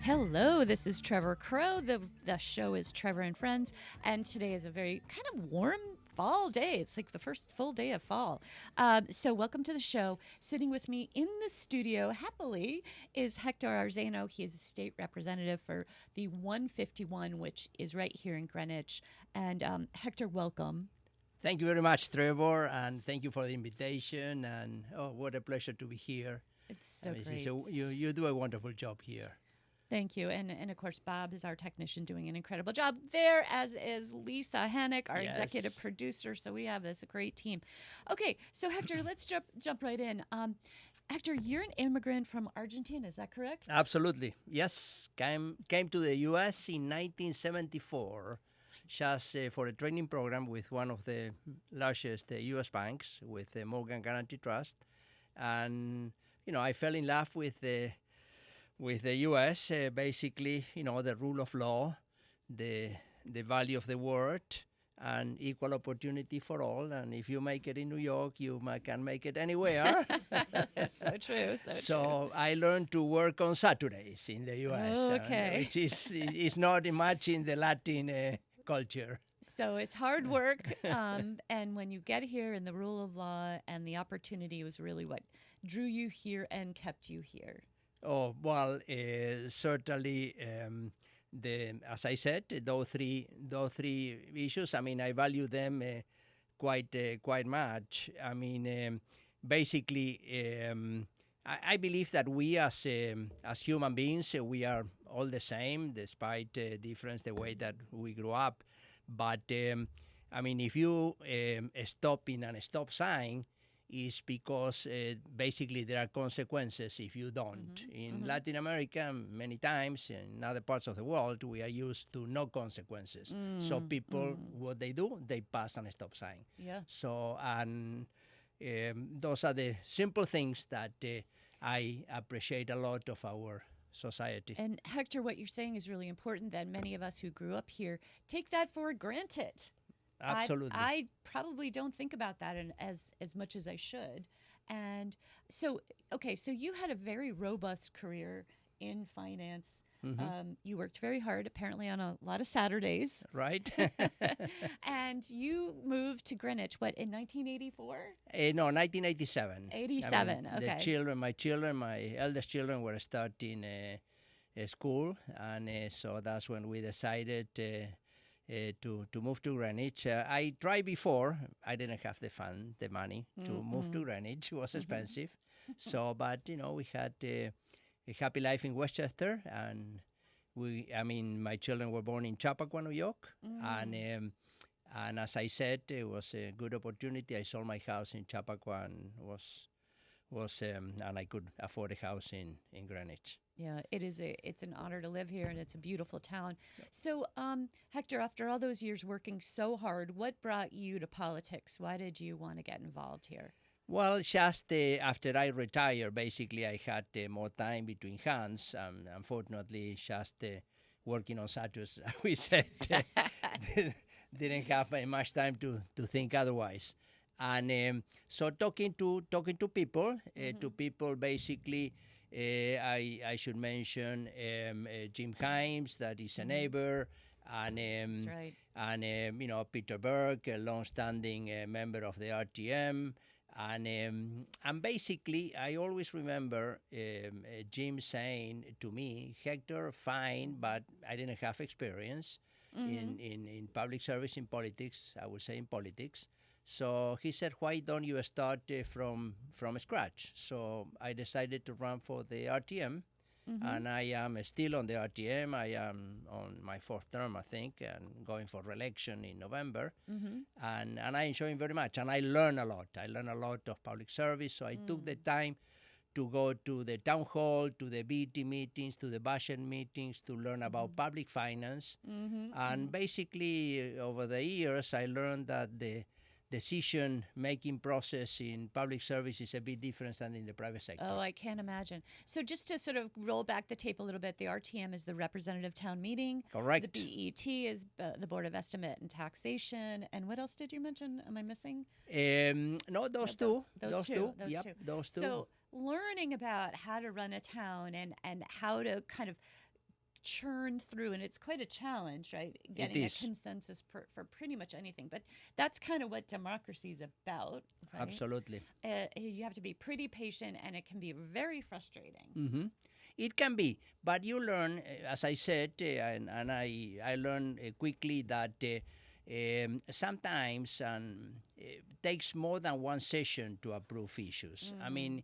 Hello, this is Trevor Crow. The show is Trevor and Friends, and today is a very kind of warm fall day. It's like the first full day of fall. So welcome to the show. Sitting with me in the studio, happily, is Hector Arzeno. He is a state representative for the 151, which is right here in Greenwich. And Hector, welcome. Thank you very much, Trevor, and thank you for the invitation. And what a pleasure to be here. It's so great. So you do a wonderful job here. Thank you. And of course, Bob is our technician doing an incredible job there, as is Lisa Hennick, our executive producer. So we have this great team. Okay, so Hector, let's jump right in. Hector, you're an immigrant from Argentina, is that correct? Absolutely. Yes. Came to the U.S. in 1974 just for a training program with one of the largest U.S. banks, with the Morgan Guaranty Trust. And, I fell in love with the U.S., basically, the rule of law, the value of the word, and equal opportunity for all. And if you make it in New York, you can make it anywhere. So true. So I learned to work on Saturdays in the U.S., which is not much in the Latin culture. So it's hard work, and when you get here, and the rule of law and the opportunity was really what drew you here and kept you here. Oh, well, certainly, as I said, those three issues, I value them quite much. Basically, I believe that we as human beings, we are all the same, despite difference the way that we grew up. But, if you stop in a stop sign, is because basically there are consequences if you don't. In Latin America, many times, in other parts of the world, we are used to no consequences. So people, what they do, they pass on a stop sign. Yeah. So, and those are the simple things that I appreciate a lot of our society. And Hector, what you're saying is really important, that many of us who grew up here take that for granted. Absolutely. I probably don't think about that as much as I should. And so you had a very robust career in finance. You worked very hard, apparently on a lot of Saturdays. Right. And you moved to Greenwich, what, in 1984? No, 1987. 87, okay. My eldest children were starting school, and so that's when we decided to move to Greenwich. I tried before. I didn't have the money to move to Greenwich. It was expensive. So, but, we had a happy life in Westchester, and my children were born in Chappaqua, New York, and as I said, it was a good opportunity. I sold my house in Chappaqua and and I could afford a house in Greenwich. Yeah, it's an honor to live here, and it's a beautiful town. So, Hector, after all those years working so hard, what brought you to politics? Why did you want to get involved here? Well, just after I retired, basically, I had more time between hands. Unfortunately, just working on Saturdays, we said, didn't have much time to think otherwise. And so talking to people, basically, I should mention Jim Himes, that is a neighbor, and That's right. and Peter Burke, a long-standing member of the RTM, and basically I always remember Jim saying to me, Hector, fine, but I didn't have experience in public service, in politics. I would say in politics. So he said, why don't you start from scratch? So I decided to run for the RTM, and I am still on the RTM. I am on my fourth term, I think, and going for re-election in November. And I enjoy it very much, and I learn a lot. I learn a lot of public service, so I took the time to go to the town hall, to the BT meetings, to the budget meetings, to learn about public finance. And basically, over the years, I learned that the decision-making process in public service is a bit different than in the private sector. Oh, I can't imagine. So just to sort of roll back the tape a little bit, the RTM is the Representative Town Meeting. Correct. The BET is the Board of Estimate and Taxation. And what else did you mention? Am I missing? No, those two. Those two. Those two. So learning about how to run a town and how to kind of churn through, and it's quite a challenge, right? It Getting a is. consensus for pretty much anything. But that's kind of what democracy is about, right? Absolutely. You have to be pretty patient, and it can be very frustrating. Hmm. It can be, but you learn, as I said, and I learned quickly that sometimes takes more than one session to approve issues. I mean,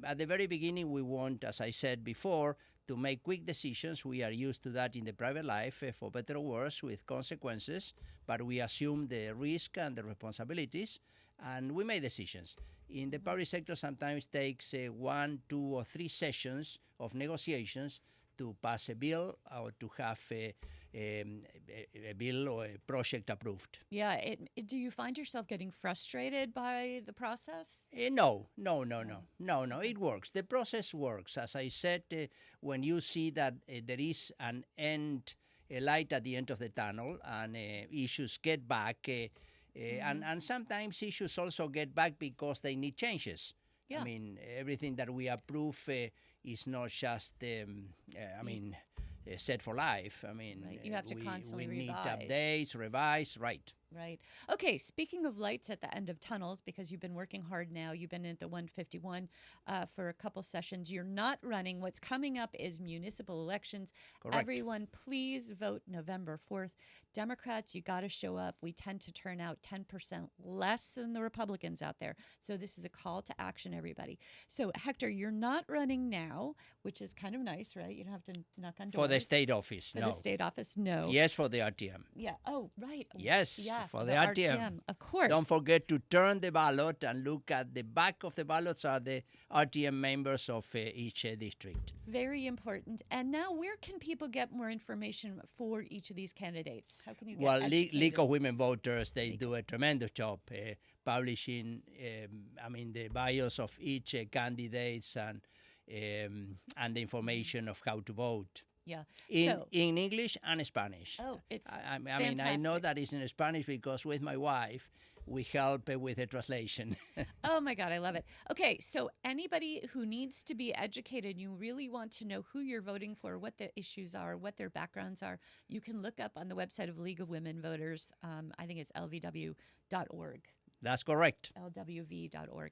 at the very beginning, we want, as I said before, to make quick decisions. We are used to that in the private life, for better or worse, with consequences, but we assume the risk and the responsibilities, and we make decisions. In the public sector, sometimes takes 1, 2, or 3 sessions of negotiations to pass a bill or to have a bill or a project approved. Yeah. Do you find yourself getting frustrated by the process? No, no, no, no, no, no. It works. The process works. As I said, when you see that there is an end, a light at the end of the tunnel, and issues get back, and sometimes issues also get back because they need changes. Yeah. I mean, everything that we approve is not just, set for life. I mean, Right. You have to constantly we need revise. updates, revise, right. Right. Okay. Speaking of lights at the end of tunnels, because you've been working hard now, you've been at the 151 for a couple sessions. You're not running. What's coming up is municipal elections. Correct. Everyone, please vote November 4th. Democrats, you got to show up. We tend to turn out 10% less than the Republicans out there. So this is a call to action, everybody. So, Hector, you're not running now, which is kind of nice, right? You don't have to knock on doors. For the state office, For no. the state office, no. Yes, for the RTM. Yeah. Oh, right. Yes, Yeah. for the RTM. Of course. Don't forget to turn the ballot and look at the back of the ballots are the RTM members of each district. Very important. And now, where can people get more information for each of these candidates? How can you get Well, educated? League of Women Voters, they do a tremendous job publishing, the bios of each candidates and the information of how to vote. Yeah. In English and Spanish. Oh, it's I mean, I know that it's in Spanish because with my wife, we help with the translation. Oh my God, I love it. Okay, so anybody who needs to be educated, you really want to know who you're voting for, what the issues are, what their backgrounds are, you can look up on the website of League of Women Voters. I think it's lvw.org. That's correct. lwv.org.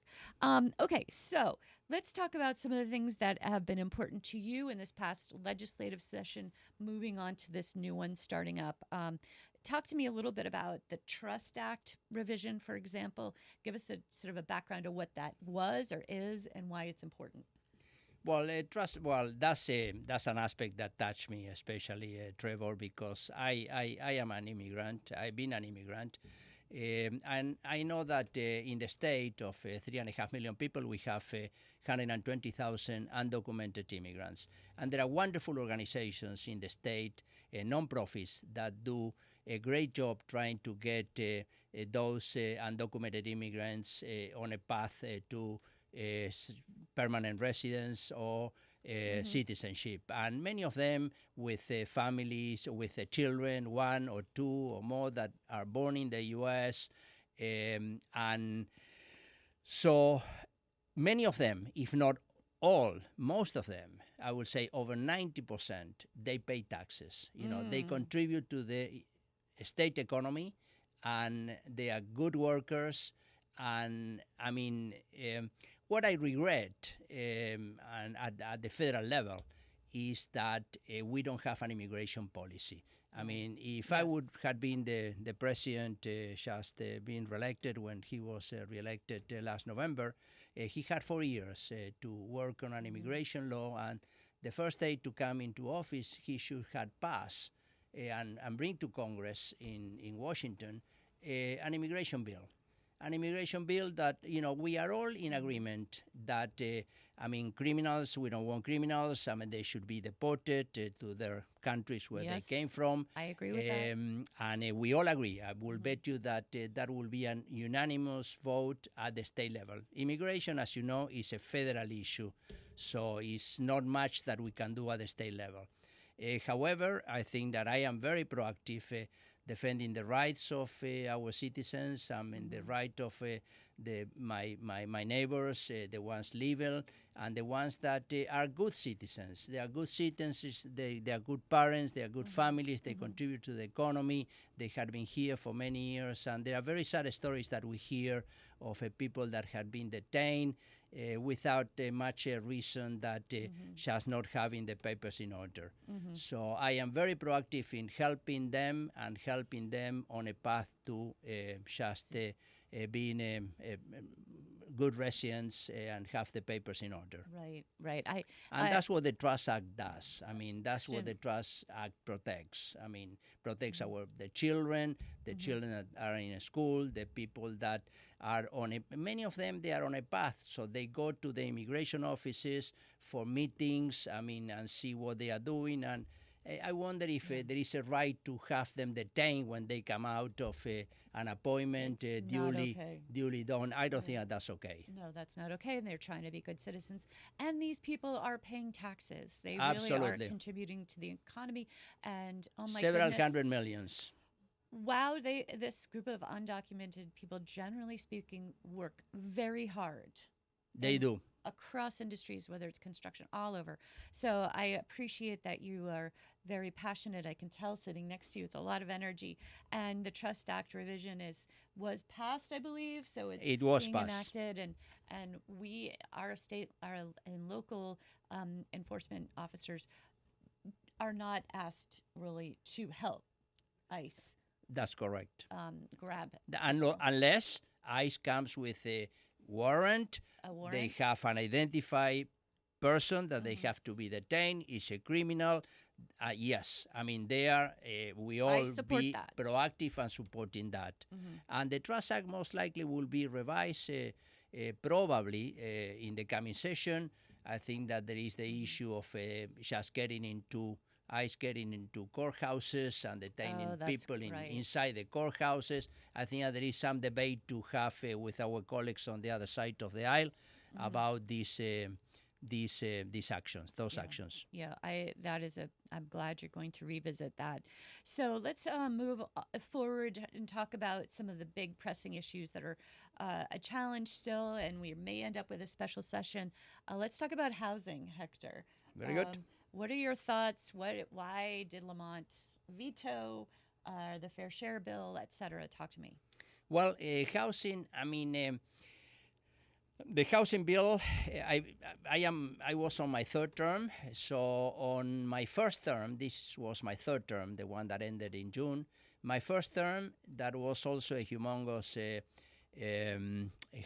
Okay, so let's talk about some of the things that have been important to you in this past legislative session, moving on to this new one starting up. Talk to me a little bit about the Trust Act revision, for example. Give us a sort of a background of what that was or is and why it's important. Well, trust. Well, that's an aspect that touched me, especially Trevor, because I am an immigrant. I've been an immigrant. And I know that in the state of 3.5 million people, we have 120,000 undocumented immigrants. And there are wonderful organizations in the state, non-profits, that do a great job trying to get those undocumented immigrants on a path to permanent residence or citizenship, and many of them with families, with children, 1 or 2 or more that are born in the U.S. And so many of them, if not all, most of them, I would say over 90%, they pay taxes. You know, they contribute to the state economy, and they are good workers. And I mean, what I regret and at the federal level is that we don't have an immigration policy. I mean, if I would have been the president just being reelected when he was reelected last November, he had 4 years to work on an immigration law, and the first day to come into office, he should have passed and bring to Congress in Washington an immigration bill. An immigration bill that, you know, we are all in agreement that, criminals, we don't want criminals. I mean, they should be deported to their countries where they came from. I agree with that. And we all agree. I will bet you that that will be an unanimous vote at the state level. Immigration, as you know, is a federal issue, so it's not much that we can do at the state level. However, I think that I am very proactive defending the rights of our citizens, and the right of my neighbors, the ones legal, and the ones that are good citizens. They are good citizens. They are good parents. They are good families. They contribute to the economy. They have been here for many years, and there are very sad stories that we hear of people that have been detained without much reason, that just not having the papers in order. So I am very proactive in helping them and helping them on a path to just being good residents and have the papers in order. Right, right. And that's what the Trust Act does. I mean, that's Sure. what the Trust Act protects. I mean, protects the children that are in a school, the people that are many of them, they are on a path. So they go to the immigration offices for meetings, I mean, and see what they are doing. And I wonder if there is a right to have them detained when they come out of an appointment It's not okay. duly done. I don't think that that's okay. No, that's not okay. And they're trying to be good citizens. And these people are paying taxes. They really Absolutely. are contributing to the economy. And oh my Several goodness. hundred millions. Wow, this group of undocumented people, generally speaking, work very hard. They do. Across industries, whether it's construction, all over. So I appreciate that you are very passionate. I can tell sitting next to you. It's a lot of energy. And the Trust Act revision was passed, I believe. So It was being passed. enacted, and we, our state, our and local enforcement officers are not asked really to help ICE That's correct. grab Unless ICE comes with a warrant, a warrant. they have an identified person that they have to be detained, is a criminal. Yes, I mean, we all support be that. proactive and supporting that. And the Trust Act most likely will be revised probably in the coming session. I think that there is the issue of just getting into courthouses and detaining people inside the courthouses. I think that there is some debate to have with our colleagues on the other side of the aisle about these actions, those actions. Yeah, I'm glad you're going to revisit that. So let's move forward and talk about some of the big pressing issues that are a challenge still, and we may end up with a special session. Let's talk about housing, Hector. Very good. What are your thoughts? Why did Lamont veto the Fair Share bill, et cetera? Talk to me. Well, housing, I mean, the housing bill, I was on my third term. So on my first term, this was my third term, the one that ended in June. My first term, that was also a humongous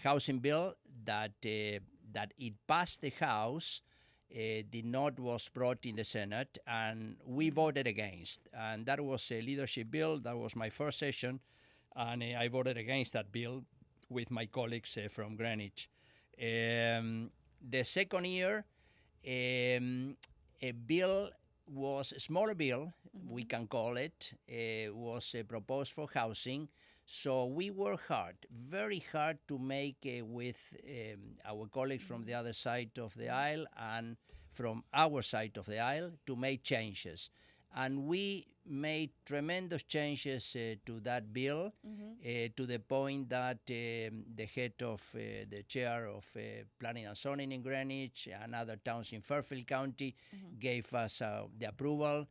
housing bill that it passed the House. Did not was brought in the Senate, and we voted against. And that was a leadership bill. That was my first session, and I voted against that bill with my colleagues from Greenwich. The second year, a bill was a smaller bill, we can call it, was proposed for housing. So we worked hard, very hard, to make with our colleagues from the other side of the aisle and from our side of the aisle to make changes. And we made tremendous changes to that bill to the point that the head of the chair of planning and zoning in Greenwich and other towns in Fairfield County gave us the approval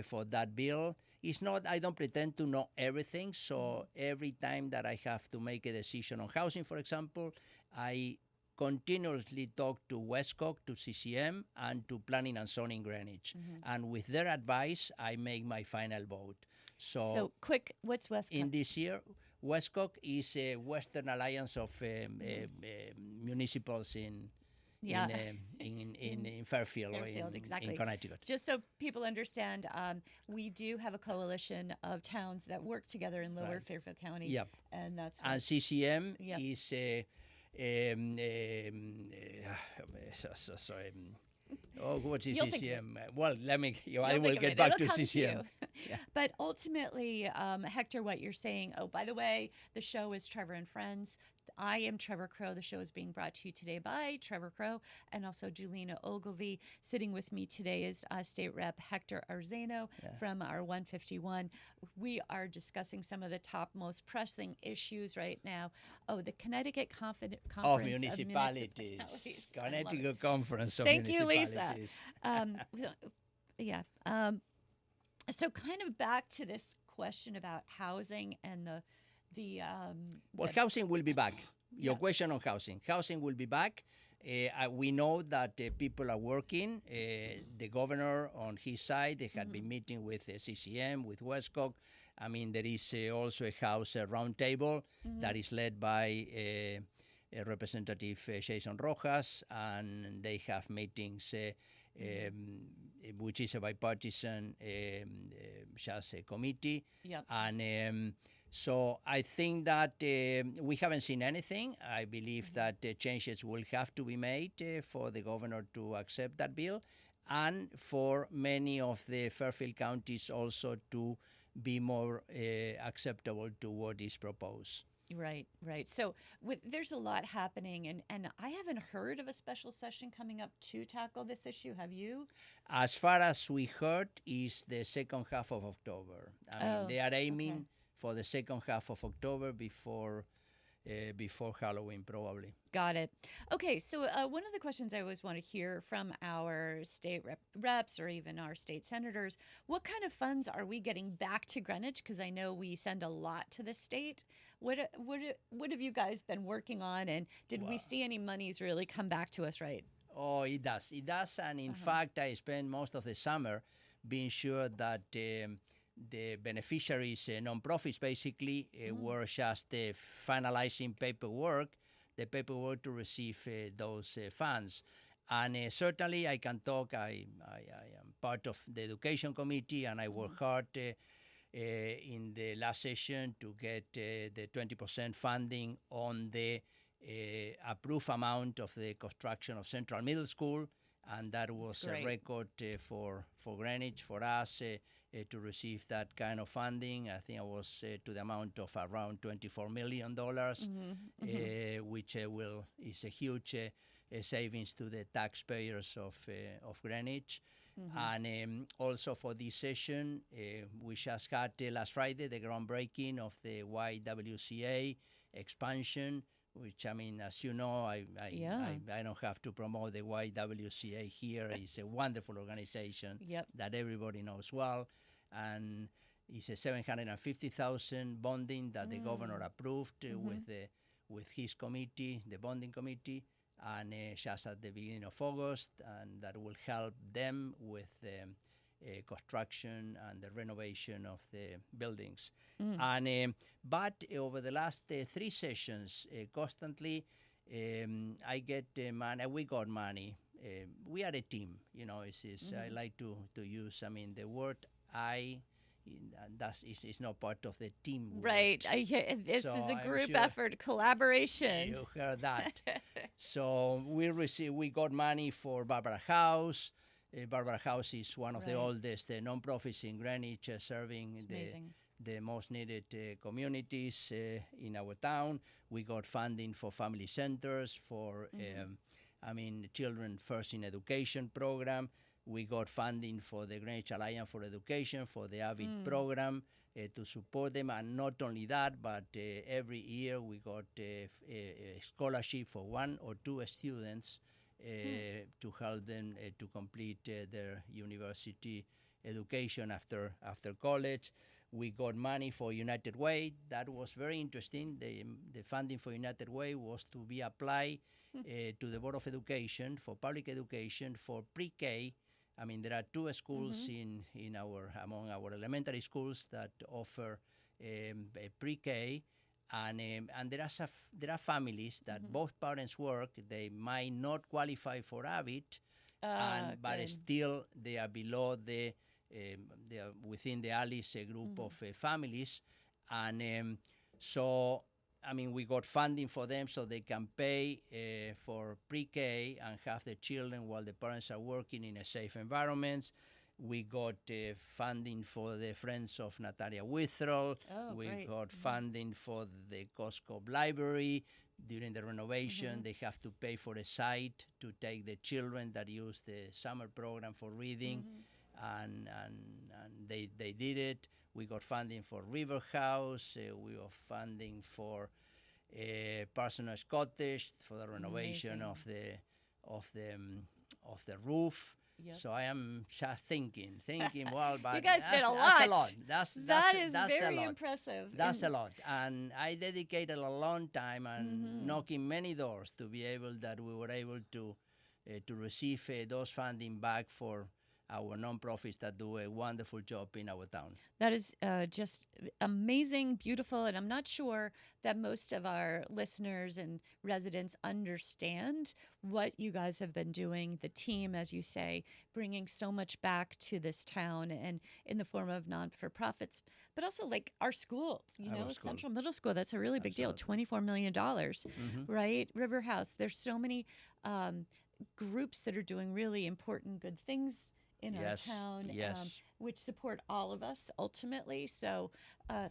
for that bill. It's not, I don't pretend to know everything, so every time that I have to make a decision on housing, for example, I continuously talk to Westcock, to CCM, and to Planning and Zoning Greenwich. And with their advice, I make my final vote. So quick, what's Westcock? In this year, Westcock is a Western Alliance of municipals in Fairfield, or exactly. in Connecticut. Just so people understand, we do have a coalition of towns that work together in Lower Fairfield County. Yep. And that's and CCM Yep. is sorry. Oh, what is You'll CCM? Well, let me. I You'll will think of get it. back It'll to come CCM. you. But ultimately, Hector, what you're saying, oh, by the way, the show is Trevor and Friends. I am Trevor Crow. The show is being brought to you today by Trevor Crow and also Julina Ogilvie. Sitting with me today is State Rep Hector Arzeno from our 151. We are discussing some of the top most pressing issues right now. Oh, the Connecticut Of Conference municipalities. of Municipalities. Connecticut Conference of Thank you, Lisa. Municipalities. Yeah. So kind of back to this question about housing and Well, housing will be back. Your Yeah. question on housing. Housing will be back. We know that people are working. The governor on his side, they had been meeting with CCM, with Westcock. I mean, there is also a house roundtable that is led by Representative Jason Rojas, and they have meetings, which is a bipartisan just a committee. Yep. And so I think that we haven't seen anything. I believe that changes will have to be made for the governor to accept that bill, and for many of the Fairfield counties also to be more acceptable to what is proposed. Right, right. So there's a lot happening, and I haven't heard of a special session coming up to tackle this issue. Have you? As far as we heard, is the second half of October. I mean, they are aiming for the second half of October before Halloween, probably. Got it. Okay, so one of the questions I always want to hear from our state reps or even our state senators, what kind of funds are we getting back to Greenwich? Because I know we send a lot to the state. What have you guys been working on, and did we see any monies really come back to us right? Oh, it does. It does, and in fact, I spent most of the summer being sure that the beneficiaries, nonprofits, basically were just finalizing the paperwork to receive those funds. And certainly I can talk, I am part of the education committee, and I work hard in the last session to get the 20% funding on the approved amount of the construction of Central Middle School. And that was a record for Greenwich, for us, to receive that kind of funding. I think it was to the amount of around $24 million, which is a huge savings to the taxpayers of Greenwich. And also for this session, we just had last Friday the groundbreaking of the YWCA expansion, which, I mean, as you know, I don't have to promote the YWCA here. It's a wonderful organization that everybody knows well. And it's a $750,000 bonding that the governor approved with his committee, the bonding committee, and just at the beginning of August, and that will help them with the construction and the renovation of the buildings. And but over the last 3 sessions, constantly, I get money. We got money. We are a team. You know, I like to use. I mean, the word "I." Is not part of the team. Right. This is a group effort, collaboration. You heard that. So we got money for Barbara House. Barbara House is one of the oldest nonprofits in Greenwich, serving the most needed communities in our town. We got funding for family centers, for Children First in Education program. We got funding for the Greenwich Alliance for Education, for the AVID program, to support them. And not only that, but every year we got a scholarship for 1 or 2 students to help them to complete their university education after college. We got money for United Way. That was very interesting. The funding for United Way was to be applied to the Board of Education for public education for pre-K. I mean, there are 2 schools among our elementary schools that offer pre-K, and there are families that both parents work. They might not qualify for AVID, but still they are below they are within the ALICE group of families, and so. I mean, we got funding for them so they can pay for pre-K and have the children while the parents are working in a safe environment. We got funding for the Friends of Natalia Withrell. We got funding for the Coscope Library during the renovation. They have to pay for a site to take the children that use the summer program for reading, and they did it. We got funding for River House. We got funding for Parsonage Cottage for the renovation of the roof. Yep. So I am just thinking. Well, but you guys did a lot. That's a lot. That is that's very a lot. impressive. That's a lot, and I dedicated a long time and knocking many doors to be able that we were able to receive those funding back for our nonprofits that do a wonderful job in our town. That is just amazing, beautiful, and I'm not sure that most of our listeners and residents understand what you guys have been doing, the team, as you say, bringing so much back to this town and in the form of non-for-profits, but also like our school, Central Middle School, that's a really big deal, $24 million, right? River House, there's so many groups that are doing really important, good things in our town, which support all of us ultimately. So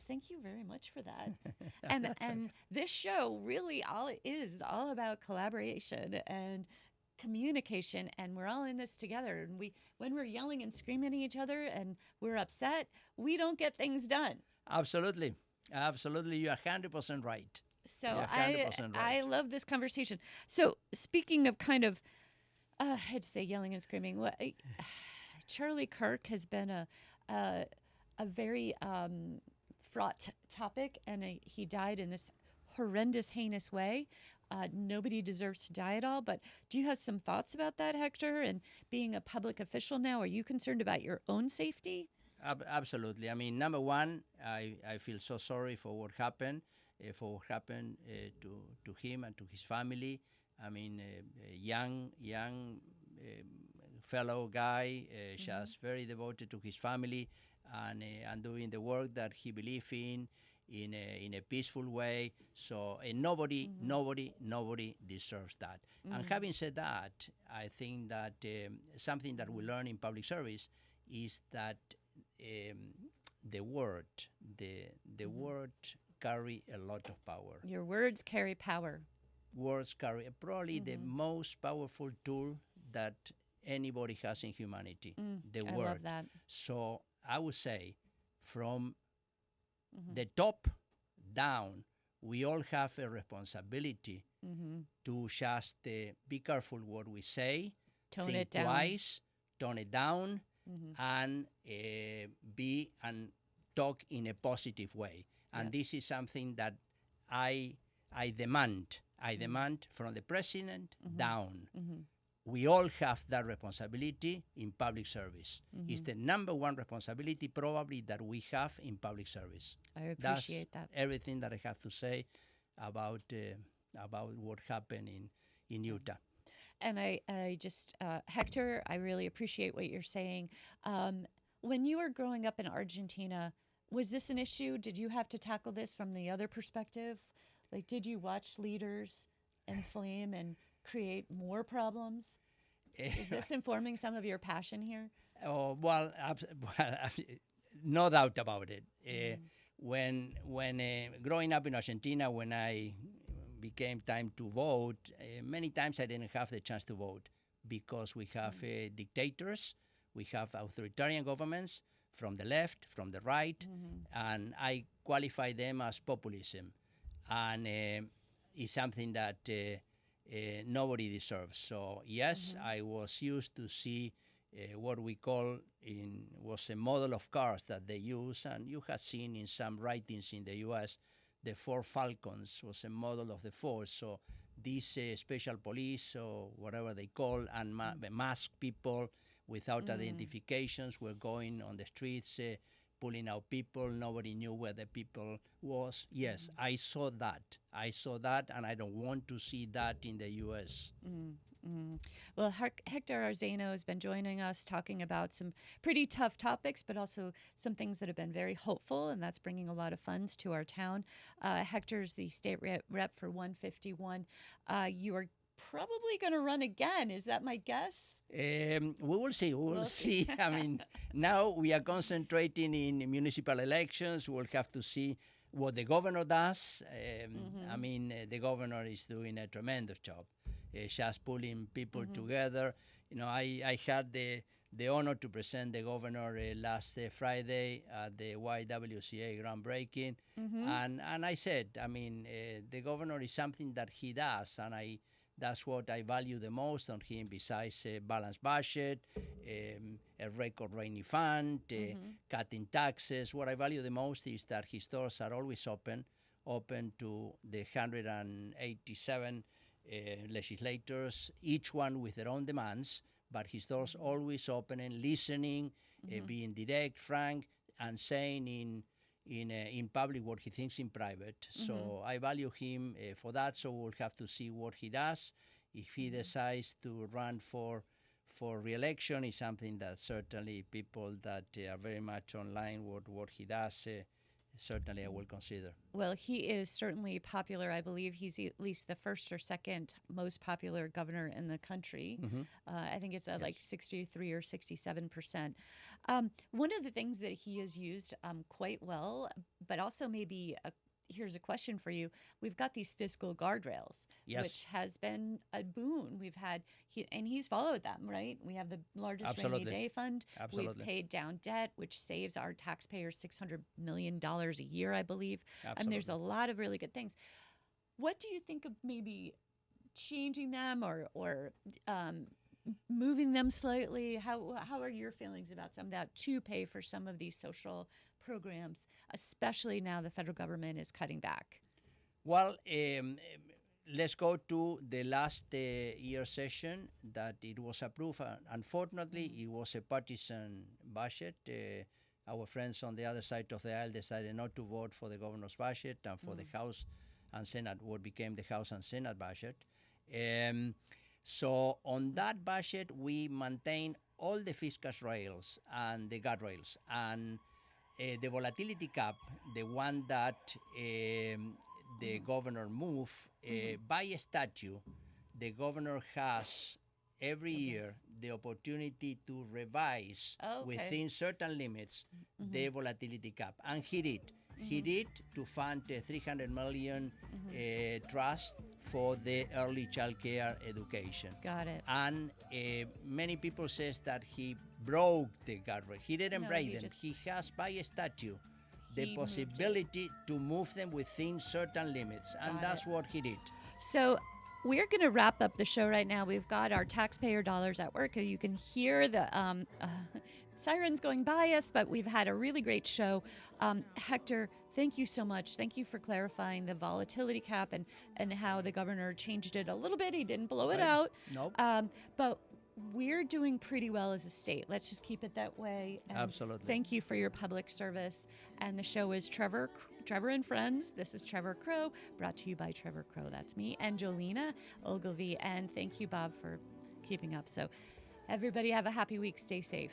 thank you very much for that. And this show really is all about collaboration and communication, and we're all in this together. And when we're yelling and screaming at each other and we're upset, we don't get things done. Absolutely. You're 100% right. So I love this conversation. So speaking of kind of, I had to say yelling and screaming, Charlie Kirk has been a very fraught topic, and he died in this horrendous, heinous way. Nobody deserves to die at all. But do you have some thoughts about that, Hector? And being a public official now, are you concerned about your own safety? Absolutely. I mean, number one, I feel so sorry for what happened, to him and to his family. I mean, a young fellow guy, just very devoted to his family and doing the work that he believed in a peaceful way. So nobody deserves that. And having said that, I think that something that we learn in public service is that the word carry a lot of power. Your words carry power. Words carry probably the most powerful tool that anybody has in humanity, the word. I love that. So I would say from the top down, we all have a responsibility to just be careful what we say, think twice, tone it down, and be and talk in a positive way. And this is something that I demand. I demand from the president down. We all have that responsibility in public service. It's the number one responsibility probably that we have in public service. I appreciate that. Everything that I have to say about what happened in Utah. And I just, Hector, I really appreciate what you're saying. When you were growing up in Argentina, was this an issue? Did you have to tackle this from the other perspective? Like, did you watch leaders inflame and create more problems? Is this informing some of your passion here? Oh, well, no doubt about it. When growing up in Argentina, when I became time to vote, many times I didn't have the chance to vote because we have dictators, we have authoritarian governments from the left, from the right, and I qualify them as populism. And it's something that nobody deserves. So yes, I was used to see what we call was a model of cars that they use, and you have seen in some writings in the U.S. the Ford Falcons was a model of the Ford. So these special police or whatever they call and masked people without identifications were going on the streets. Pulling out people, nobody knew where the people was. Yes, I saw that, and I don't want to see that in the U.S. Well, Hector Arzeno has been joining us talking about some pretty tough topics, but also some things that have been very hopeful, and that's bringing a lot of funds to our town. Hector's the state rep for 151. You are probably going to run again. Is that my guess? We will see. We'll see. I mean, now we are concentrating in municipal elections. We'll have to see What the governor does, I Mm-hmm. mean, the governor is doing a tremendous job, just pulling people Mm-hmm. together. I had the honor to present the governor last Friday at the YWCA groundbreaking, Mm-hmm. and I said, I mean, the governor is something that he does, and that's what I value the most on him, besides a balanced budget, a record rainy fund, Mm-hmm. cutting taxes. What I value the most is that his doors are always open to the 187 legislators, each one with their own demands, but his doors always open and listening, Mm-hmm. being direct, frank, and saying in public what he thinks in private. Mm-hmm. So I value him for that. So we'll have to see what he does. If he decides to run for re-election, is something that certainly people that are very much online what he does. Certainly, I will consider. Well, he is certainly popular. I believe he's at least the first or second most popular governor in the country. Mm-hmm. I think it's like Yes. 63 or 67%. One of the things that he has used quite well, but also maybe here's a question for you. We've got these fiscal guardrails, Yes. which has been a boon. And he's followed them, right? We have the largest rainy Absolutely. day fund. We've Absolutely. paid down debt, which saves our taxpayers $600 million a year, I believe. And there's a Absolutely. lot of really good things. What do you think of maybe changing them or moving them slightly? How are your feelings about some of that to pay for some of these social programs, especially now the federal government is cutting back? Well, let's go to the last year session that it was approved. Unfortunately, it was a partisan budget. Our friends on the other side of the aisle decided not to vote for the governor's budget and for the House and Senate, what became the House and Senate budget. So on that budget, we maintain all the fiscal rails and the guardrails. And the volatility cap, the one that the governor moved, by statute, the governor has every year the opportunity to revise within certain limits the volatility cap. And he did. He did to fund a 300 million trust for the early child care education. Got it. And many people says that he broke the guardrail. He didn't No, break he them. just- He has by statute the He moved it. possibility to move them within certain limits, and Got that's it. what he did. So we're going to wrap up the show right now. We've got our taxpayer dollars at work. You can hear the sirens going by us, but we've had a really great show. Hector, thank you so much. Thank you for clarifying the volatility cap and how the governor changed it a little bit. He didn't blow it Right. out. Nope. But we're doing pretty well as a state. Let's just keep it that way. And Absolutely. Thank you for your public service. And the show is Trevor and Friends. This is Trevor Crow, brought to you by Trevor Crow. That's me and Jolena Ogilvie. And thank you, Bob, for keeping up. So everybody have a happy week. Stay safe.